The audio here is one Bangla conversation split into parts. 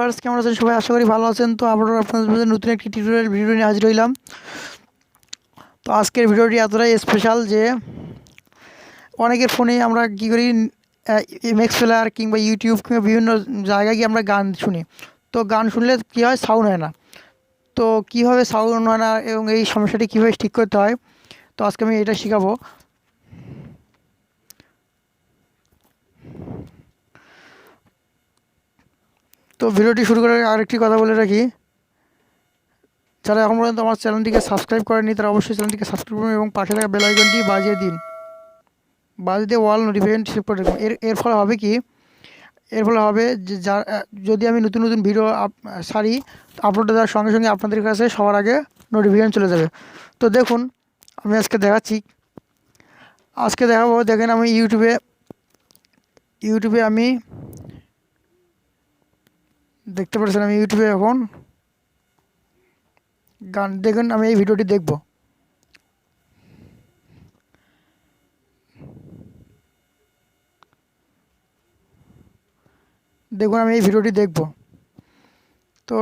ভিউয়ার্স, কেমন আছেন সবাই? আশা করি ভালো আছেন। তো আবারও আপনাদের মধ্যে নতুন একটি টিউটোরিয়াল ভিডিও নিয়ে হাজির হইলাম। তো আজকের ভিডিওটি এতটাই স্পেশাল যে অনেকের ফোনে আমরা কী করি, এমএক্স প্লেয়ার কিংবা ইউটিউব কিংবা বিভিন্ন জায়গায় গিয়ে আমরা গান শুনি। তো গান শুনলে কী হয়, সাউন্ড হয় না। তো কীভাবে সাউন্ড হয় না এবং এই সমস্যাটি কীভাবে ঠিক করতে হয়, তো আজকে আমি এটা শেখাবো। তো ভিডিওটি শুরু করার আরেকটি কথা বলে রাখি, যারা এখন পর্যন্ত আমার চ্যানেলটিকে সাবস্ক্রাইব করেনি তারা অবশ্যই চ্যানেলটিকে সাবস্ক্রাইব করুন এবং পাশে থাকা বেল আইকনটি বাজিয়ে দিন, বাজিয়ে দিয়ে অল নোটিফিকেশন সেভ করে রাখুন। এর ফলে হবে কি, এর ফলে হবে যে যদি আমি নতুন নতুন ভিডিও সারি আপলোড দেওয়ার সঙ্গে সঙ্গে আপনাদের কাছে সবার আগে নোটিফিকেশন চলে যাবে। তো দেখুন, আমি আজকে দেখাচ্ছি, আজকে দেখাবো। দেখেন, আমি ইউটিউবে আমি দেখতে পাচ্ছেন, আমি ইউটিউবে এখন গান দেখুন, আমি এই ভিডিওটি দেখব। দেখুন, আমি এই ভিডিওটি দেখব। তো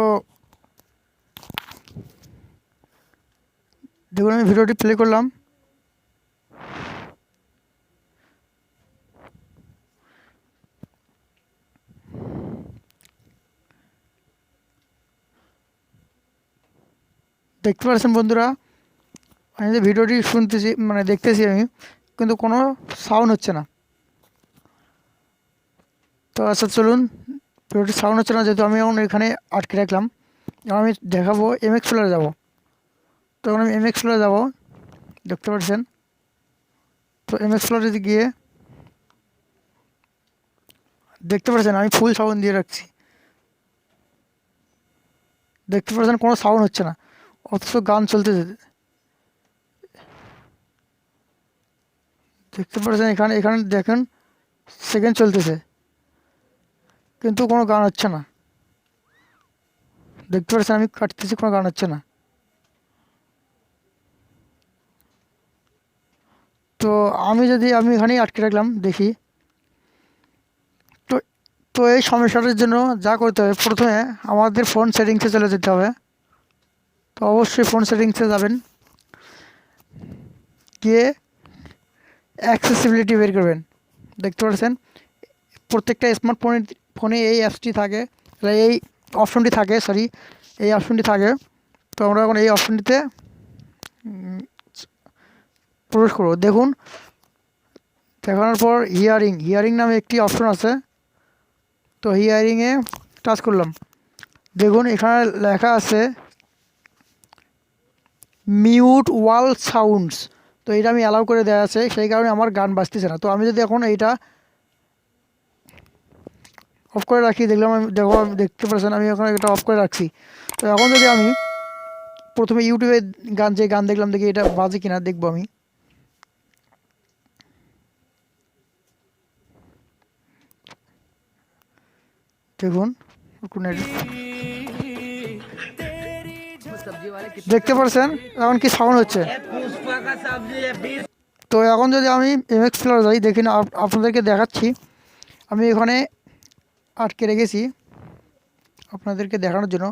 দেখুন, আমি ভিডিওটি প্লে করলাম। দেখতে পাচ্ছেন বন্ধুরা, আমি যে ভিডিওটি শুনতেছি মানে দেখতেছি আমি, কিন্তু কোনো সাউন্ড হচ্ছে না। তো আচ্ছা চলুন, ভিডিওটি সাউন্ড হচ্ছে না যেহেতু আমি এখন এখানে আটকে রাখলাম। এখন আমি দেখাবো এমএক্স প্লেয়ারে যাব। তখন আমি এমএক্স প্লেয়ারে যাব, দেখতে পাচ্ছেন। তো এমএক্স প্লেয়ারে গিয়ে দেখতে পাচ্ছেন আমি ফুল সাউন্ড দিয়ে রাখছি। দেখতে পাচ্ছেন কোনো সাউন্ড হচ্ছে না, অথচ গান চলতেছে। দেখতে পাচ্ছেন এখানে এখানে দেখেন সেকেন্ড চলতেছে, কিন্তু কোনো গান হচ্ছে না। দেখতে পাচ্ছেন আমি কাটতেছি, কোনো গান হচ্ছে না। তো আমি এখানেই আটকে রাখলাম, দেখি। তো তো এই সমস্যাটার জন্য যা করতে হবে, প্রথমে আমাদের ফোন সেটিংসে চলে যেতে হবে। তো অবশ্যই ফোন সেটিংসে যাবেন, গিয়ে অ্যাক্সেসিবিলিটি বের করবেন। দেখতে পাচ্ছেন প্রত্যেকটা ফোনে এই অ্যাপসটি থাকে, এই অপশনটি থাকে, এই অপশনটি থাকে। তো আমরা এখন এই অপশনটিতে প্রবেশ করব। দেখুন, দেখানোর পর হিয়ারিং নামে একটি অপশন আছে। তো হিয়ারিংয়ে টাচ করলাম। দেখুন এখানে লেখা আছে মিউট ওয়াল সাউন্ডস। তো এটা আমি অ্যালাউ করে দেওয়া আছে, সেই কারণে আমার গান বাজতেছে না। তো আমি যদি এখন এইটা অফ করে রাখি, দেখতে পাচ্ছেন আমি এখন এটা অফ করে রাখছি। তো এখন যদি আমি প্রথমে ইউটিউবে যে গান দেখলাম, দেখি এটা বাজে কিনা দেখবো আমি। দেখুন, দেখতে পাচ্ছেন এখন কি সাউন্ড হচ্ছে। তো এখন যদি আমি এমএক্স প্লেয়ারে যাই, দেখি না, আপনাদেরকে দেখাচ্ছি। আমি এখানে আটকে রেখেছি আপনাদেরকে দেখানোর জন্য।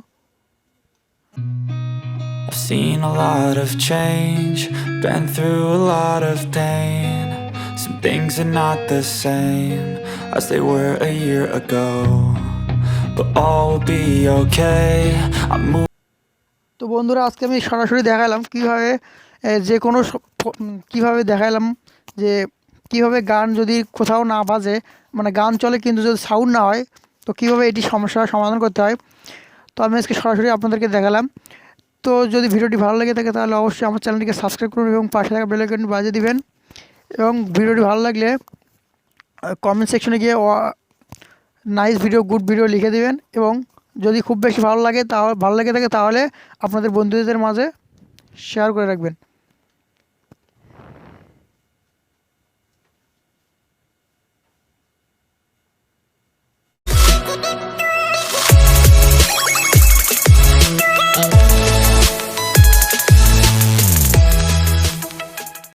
I've seen a lot of change, been through a lot of pain. Some things are not the same as they were a year ago, but all will be okay. I'm moving. তো বন্ধুরা, আজকে আমি সরাসরি দেখালাম কীভাবে যে কোনো কীভাবে দেখালাম যে কীভাবে গান যদি কোথাও না বাজে, মানে গান চলে কিন্তু যদি সাউন্ড না হয়, তো কীভাবে এটি সমস্যার সমাধান করতে হয়। তো আমি আজকে সরাসরি আপনাদেরকে দেখালাম। তো যদি ভিডিওটি ভালো লেগে থাকে তাহলে অবশ্যই আমার চ্যানেলটিকে সাবস্ক্রাইব করুন এবং পাশে থাকা বেল আইকনটি বাজিয়ে দিবেন। এবং ভিডিওটি ভালো লাগলে কমেন্ট সেকশনে গিয়ে নাইস ভিডিও, গুড ভিডিও লিখে দিবেন। এবং যদি খুব বেশি ভালো লেগে থাকে তাহলে আপনাদের বন্ধুদের মাঝে শেয়ার করে রাখবেন।